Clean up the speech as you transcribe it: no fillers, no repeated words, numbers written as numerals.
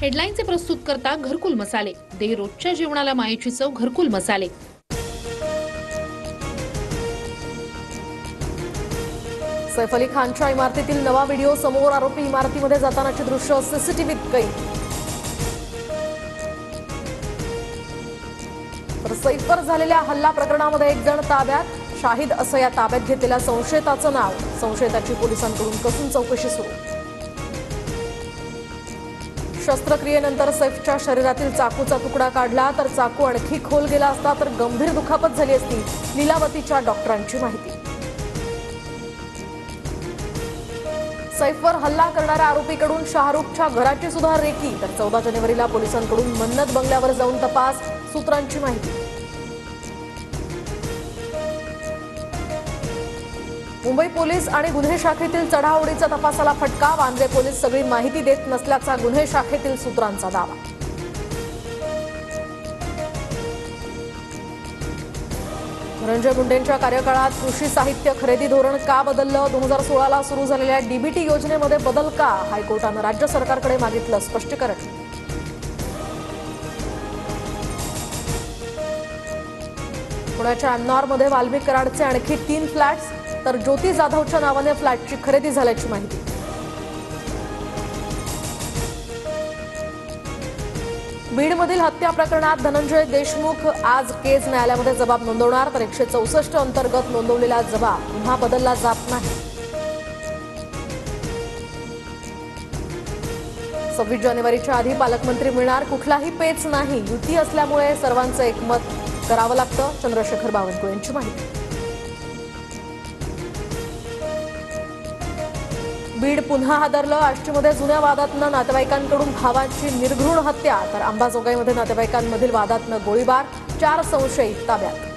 हेडलाईनचे प्रस्तुत करता घरकुल मसाले, दे रोजच्या जेवणाला मायेची चव घरकुल मसाले। सैफ अली खानच्या इमारतीतील नवा व्हिडिओ समोर, आरोपी इमारतीमध्ये जातानाची दृश्य सीसीटीव्हीत कैद। तर सैफवर झालेल्या हल्ला प्रकरणामध्ये एक जण ताब्यात, शाहिद असं या ताब्यात घेतलेल्या संशयिताचं नाव। संशयिताची पोलिसांकडून कसून चौकशी सुरू। शस्त्रक्रियेनंतर सैफच्या शरीरातील चाकूचा तुकडा काढला तर चाकू आणखी खोल गेला असता तर गंभीर दुखापत झाली असती, लीलावतीच्या डॉक्टरांची माहिती। सैफवर हल्ला करणाऱ्या आरोपीकडून शाहरुखच्या घराची सुद्धा रेकी, तर 14 जानेवारीला पोलिसांकडून मन्नत बंगल्यावर जाऊन तपास, सूत्रांची माहिती। मुंबई पोलीस आणि गुन्हे शाखेतील चढाओढीचा तपासाला फटका, वांद्रे पोलीस सगळी माहिती देत नसल्याचा गुन्हे शाखेतील सूत्रांचा दावा। धनंजय मुंडेंच्या कार्यकाळात कृषी साहित्य खरेदी धोरण का बदललं? 2016ला सुरू झालेल्या डीबीटी योजनेमध्ये बदल का? हायकोर्टानं राज्य सरकारकडे मागितलं स्पष्टीकरण। पुण्याच्या अन्नॉरमध्ये वाल्मिक कराडचे आणखी 3 फ्लॅट्स, तर ज्योती जाधवच्या नावाने फ्लॅटची खरेदी झाल्याची माहिती। बीडमधील हत्या प्रकरणात धनंजय देशमुख आज केज न्यायालयामध्ये जबाब नोंदवणार, तर 164 अंतर्गत नोंदवलेला जबाब पुन्हा बदलला जात नाही। 26 जानेवारीच्या आधी पालकमंत्री मिळणार, कुठलाही पेच नाही, युती असल्यामुळे सर्वांचं एकमत करावं लागतं, चंद्रशेखर बावनकुळे यांची माहिती। बीड पुन्हा हादरलं, आष्टीमध्ये जुन्या वादातनं नातेवाईकांकडून भावांची निर्घृण हत्या, तर अंबाजोगाईमध्ये नातेवाईकांमधील वादातनं गोळीबार, 4 संशयित ताब्यात।